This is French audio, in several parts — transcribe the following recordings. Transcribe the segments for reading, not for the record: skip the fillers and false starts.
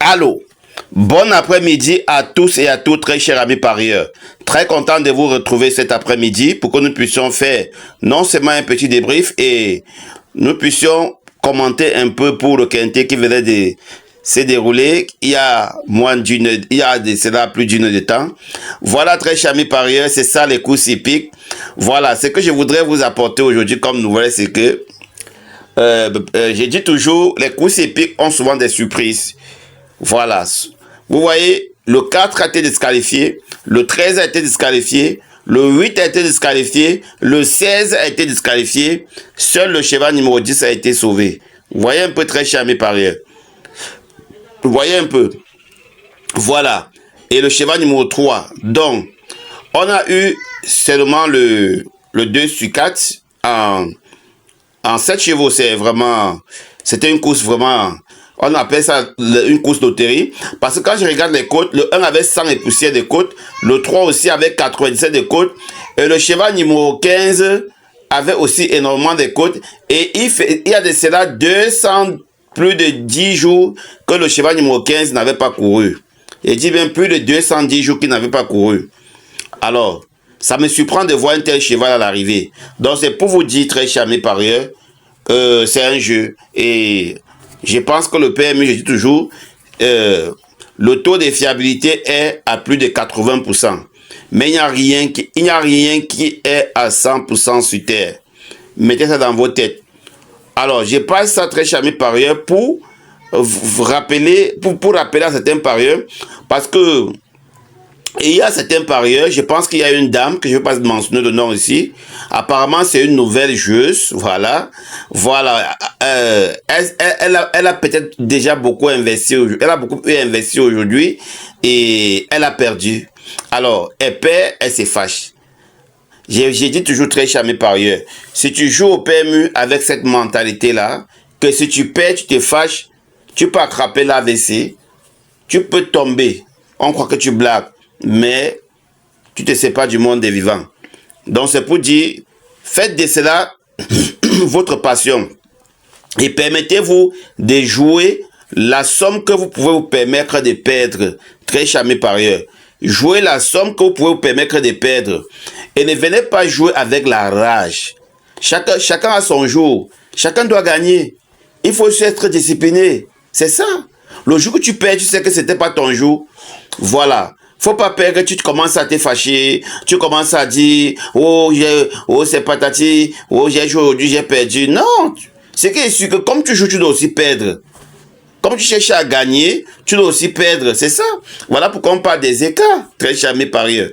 Allô, bon après-midi à tous et à toutes, très chers amis parieurs. Très content de vous retrouver cet après-midi pour que nous puissions faire non seulement un petit débrief et nous puissions commenter un peu pour le quintet qui venait de se dérouler il y a cela plus d'une heure de temps. Voilà, très chers amis parieurs, c'est ça les courses hippiques. Voilà, ce que je voudrais vous apporter aujourd'hui comme nouvelle, c'est que j'ai dit toujours, les courses hippiques ont souvent des surprises. Voilà. Vous voyez, le 4 a été disqualifié, le 13 a été disqualifié, le 8 a été disqualifié, le 16 a été disqualifié, seul le cheval numéro 10 a été sauvé. Vous voyez un peu, très cher mes parieurs. Vous voyez un peu. Voilà. Et le cheval numéro 3. Donc, on a eu seulement le 2 sur 4 en 7 chevaux. C'était une course vraiment... On appelle ça une course loterie. Parce que quand je regarde les côtes, le 1 avait 100 et poussière de côtes. Le 3 aussi avait 97 de côtes. Et le cheval numéro 15 avait aussi énormément de côtes. Et il y a de cela 200, plus de 10 jours que le cheval numéro 15 n'avait pas couru. Et dit bien plus de 210 jours qu'il n'avait pas couru. Alors, ça me surprend de voir un tel cheval à l'arrivée. Donc c'est pour vous dire, très chers mes parieurs, c'est un jeu. Et... je pense que le PMU, je dis toujours, le taux de fiabilité est à plus de 80%. Mais il n'y a rien qui est à 100% sur Terre. Mettez ça dans vos têtes. Alors, je passe ça très cher mes parieurs pour vous rappeler, pour rappeler à certains parieurs, parce que il y a certains parieurs, je pense qu'il y a une dame, que je ne vais pas mentionner de nom ici. Apparemment, c'est une nouvelle joueuse, voilà. Voilà. Elle a peut-être déjà beaucoup investi, elle a beaucoup investi aujourd'hui et elle a perdu. Alors, elle perd, elle se fâche. J'ai dit toujours très cher mes parieurs, si tu joues au PMU avec cette mentalité-là, que si tu perds, tu te fâches, tu peux attraper l'AVC, tu peux tomber. On croit que tu blagues. Mais tu te sépares du monde des vivants. Donc c'est pour dire, faites de cela votre passion. Et permettez-vous de jouer la somme que vous pouvez vous permettre de perdre. Très cher mes parieurs. Jouez la somme que vous pouvez vous permettre de perdre. Et ne venez pas jouer avec la rage. Chacun a son jour. Chacun doit gagner. Il faut aussi être discipliné. C'est ça. Le jour que tu perds, tu sais que c'était pas ton jour. Voilà. Faut pas perdre, tu commences à te fâcher, tu commences à dire, oh c'est patati, oh j'ai joué aujourd'hui, j'ai perdu. Non, c'est que sûr que comme tu joues, tu dois aussi perdre. Comme tu cherches à gagner, tu dois aussi perdre, c'est ça. Voilà pourquoi on parle des écarts, très cher mes parieurs.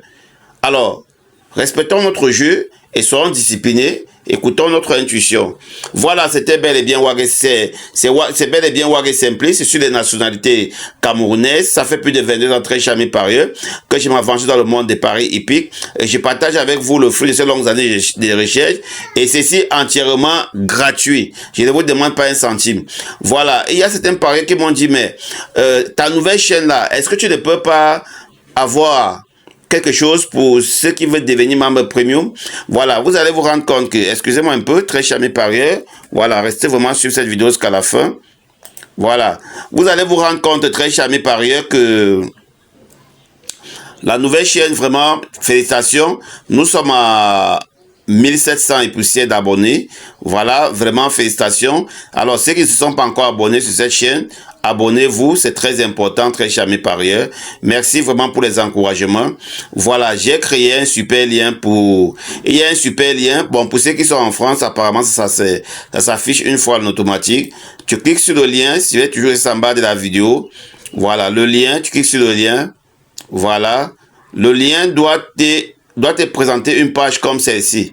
Alors, respectons notre jeu et soyons disciplinés. Écoutons notre intuition. Voilà, c'était bel et bien c'est bel et bien Wagé Simplice, c'est sur les nationalités camerounaises. Ça fait plus de 22 ans, très cher mes parieurs, que je m'avance dans le monde des paris hippiques. Et je partage avec vous le fruit de ces longues années de recherche. Et ceci entièrement gratuit. Je ne vous demande pas un centime. Voilà. Et il y a certains parieurs qui m'ont dit, mais ta nouvelle chaîne là, est-ce que tu ne peux pas avoir quelque chose pour ceux qui veulent devenir membre premium? Voilà, vous allez vous rendre compte que, excusez-moi un peu, très cher mes parieurs, voilà, restez vraiment sur cette vidéo jusqu'à la fin. Voilà, vous allez vous rendre compte, très cher mes parieurs, que la nouvelle chaîne, vraiment, félicitations, nous sommes à 1700 et poussières d'abonnés. Voilà, vraiment félicitations. Alors, ceux qui ne se sont pas encore abonnés sur cette chaîne, abonnez-vous, c'est très important, très cher mes parieurs. Merci vraiment pour les encouragements. Voilà, j'ai créé un super lien pour... Il y a un super lien. Bon, pour ceux qui sont en France, apparemment, ça s'affiche une fois en automatique. Tu cliques sur le lien, si tu es toujours en bas de la vidéo. Voilà, le lien, tu cliques sur le lien. Voilà, le lien doit te présenter une page comme celle-ci.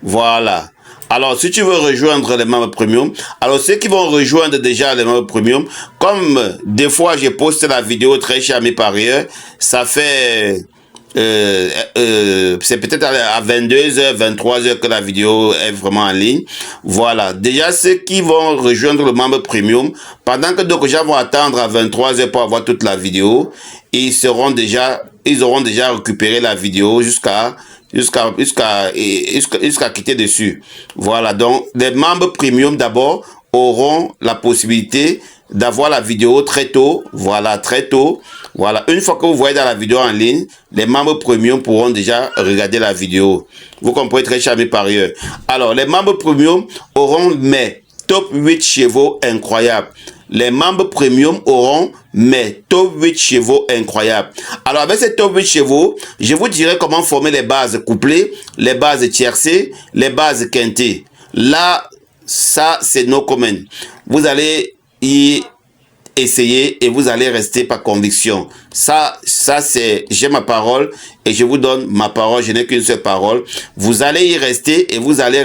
Voilà. Alors, si tu veux rejoindre les membres premium, alors ceux qui vont rejoindre déjà les membres premium, comme des fois j'ai posté la vidéo très cher à mes parieurs, ça fait... c'est peut-être à 22h, 23h que la vidéo est vraiment en ligne. Voilà. Déjà, ceux qui vont rejoindre le membre premium, pendant que d'autres gens vont attendre à 23h pour avoir toute la vidéo, ils auront déjà récupéré la vidéo jusqu'à quitter dessus. Voilà. Donc, les membres premium d'abord auront la possibilité d'avoir la vidéo très tôt. Voilà, très tôt. Voilà, une fois que vous voyez dans la vidéo en ligne, les membres premium pourront déjà regarder la vidéo. Vous comprenez, très chers mes parieurs. Alors, les membres premium auront mes top 8 chevaux incroyables. Les membres premium auront mes top 8 chevaux incroyables. Alors, avec ces top 8 chevaux, je vous dirai comment former les bases couplées, les bases tiercées, les bases quintées. Là, ça, c'est no comment. Vous allez y essayer et vous allez rester par conviction. Ça c'est, j'ai ma parole et je vous donne ma parole, je n'ai qu'une seule parole. Vous allez y rester et vous allez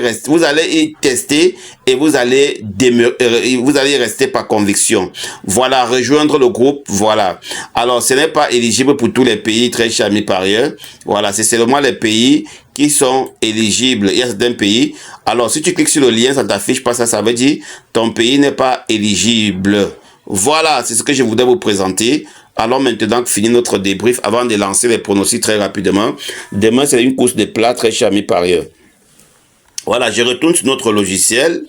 y tester et vous allez y rester par conviction. Voilà, rejoindre le groupe, voilà. Alors, ce n'est pas éligible pour tous les pays, très chers amis parieurs. Voilà, c'est seulement les pays qui sont éligibles. Il y a certains pays. Alors, si tu cliques sur le lien, ça t'affiche pas ça, ça veut dire ton pays n'est pas éligible. Voilà, c'est ce que je voudrais vous présenter. Alors maintenant, finir notre débrief avant de lancer les pronostics très rapidement. Demain, c'est une course de plat, très chers amis parieurs. Voilà, je retourne sur notre logiciel.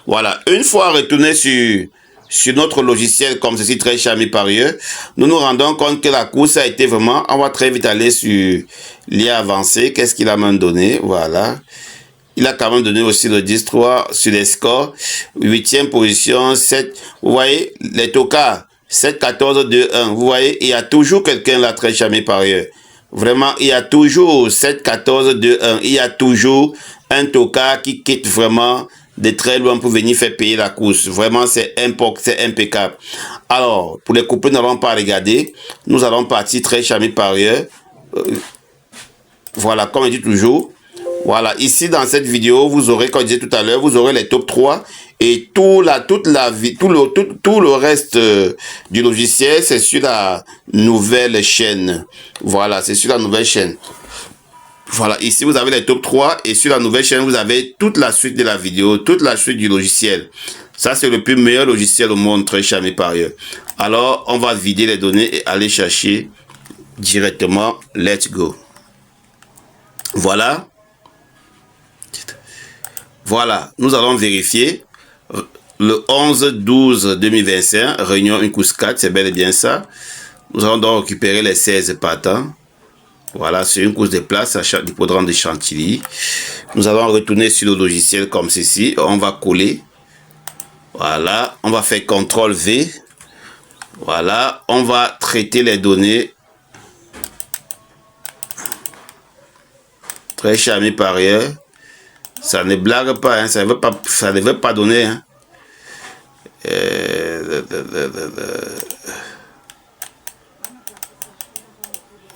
Voilà, une fois retourné sur notre logiciel comme ceci, très chers amis parieurs, nous nous rendons compte que la course a été vraiment... On va très vite aller sur l'IA avancé. Qu'est-ce qu'il a même donné? Voilà. Il a quand même donné aussi le 10-3 sur les scores. 8e position, 7. Vous voyez, les tocards, 7-14-2-1. Vous voyez, il y a toujours quelqu'un là, très chers mes parieurs. Vraiment, il y a toujours 7-14-2-1. Il y a toujours un tocard qui quitte vraiment de très loin pour venir faire payer la course. Vraiment, c'est impeccable. Alors, pour les couples, nous n'allons pas regarder. Nous allons partir, très chers mes parieurs. Voilà, comme je dis toujours. Voilà, ici dans cette vidéo, vous aurez, comme je disais tout à l'heure, vous aurez les top 3 et tout le reste du logiciel, c'est sur la nouvelle chaîne. Voilà, c'est sur la nouvelle chaîne. Voilà, ici vous avez les top 3 et sur la nouvelle chaîne, vous avez toute la suite de la vidéo, toute la suite du logiciel. Ça, c'est le plus meilleur logiciel au monde, très chers mes parieurs. Alors, on va vider les données et aller chercher directement. Let's go. Voilà. Voilà, nous allons vérifier le 11-12-2025, réunion une course 4, c'est bel et bien ça. Nous allons donc récupérer les 16 partants. Voilà, c'est une course de place à l'hippodrome de Chantilly. Nous allons retourner sur le logiciel comme ceci. On va coller. Voilà, on va faire CTRL V. Voilà, on va traiter les données. Très chers amis parieurs. Ça ne blague pas, hein, ça ne veut pas donner. Hein.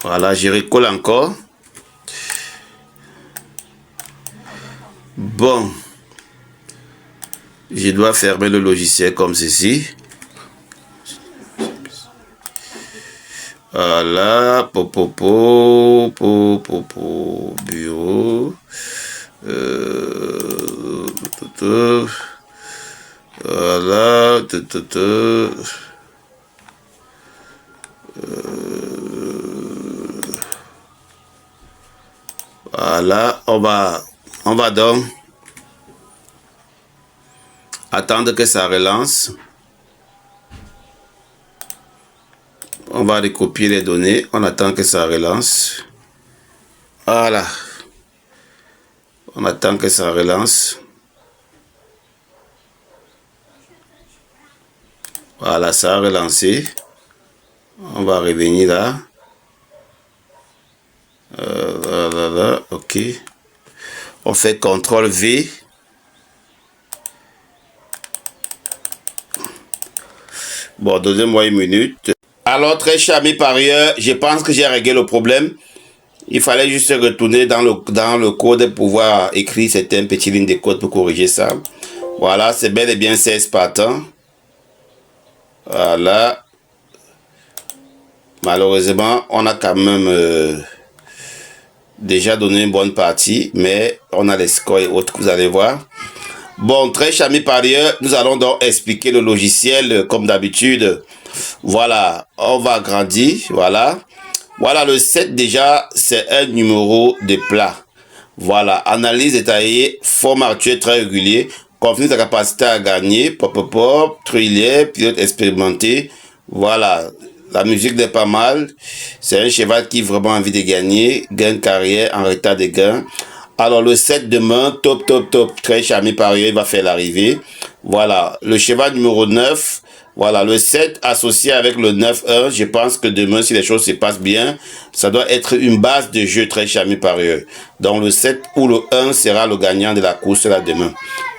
Voilà, je recolle encore. Bon. Je dois fermer le logiciel comme ceci. Voilà, bureau. Voilà, voilà, on va donc attendre que ça relance. On va recopier les données, on attend que ça relance. Voilà. On attend que ça relance. Voilà, ça a relancé. On va revenir là. Voilà, ok. On fait CTRL V. Bon, donnez-moi une minute. Alors, très chers amis parieurs, je pense que j'ai réglé le problème. Il fallait juste retourner dans le code pour pouvoir écrire certaines petites lignes de code pour corriger ça. Voilà, c'est bel et bien 16 partants. Voilà. Malheureusement, on a quand même déjà donné une bonne partie, mais on a les scores et autres, vous allez voir. Bon, très chers amis parieurs, nous allons donc expliquer le logiciel comme d'habitude. Voilà, on va agrandir, voilà. Voilà, le 7 déjà, c'est un numéro de plat. Voilà, analyse détaillée, forme actuelle très régulier, confirme sa capacité à gagner. Pop, pop, pop, thriller, pilote expérimenté. Voilà. La musique n'est pas mal. C'est un cheval qui a vraiment envie de gagner. Gain de carrière en retard de gain. Alors, le 7 demain, top, top, top. Très charmé parieur, il va faire l'arrivée. Voilà. Le cheval numéro 9. Voilà. Le 7 associé avec le 9-1. Je pense que demain, si les choses se passent bien, ça doit être une base de jeu très charmé parieur. Donc, le 7 ou le 1 sera le gagnant de la course là demain.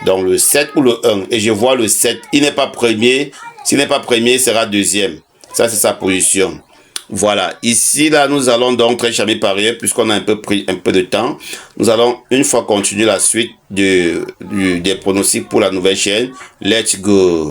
Donc, le 7 ou le 1. Et je vois le 7. Il n'est pas premier. S'il n'est pas premier, il sera deuxième. Ça, c'est sa position. Voilà. Ici, là, nous allons donc très charmé parieur, puisqu'on a un peu pris un peu de temps. Nous allons, une fois continuer la suite des pronostics pour la nouvelle chaîne. Let's go.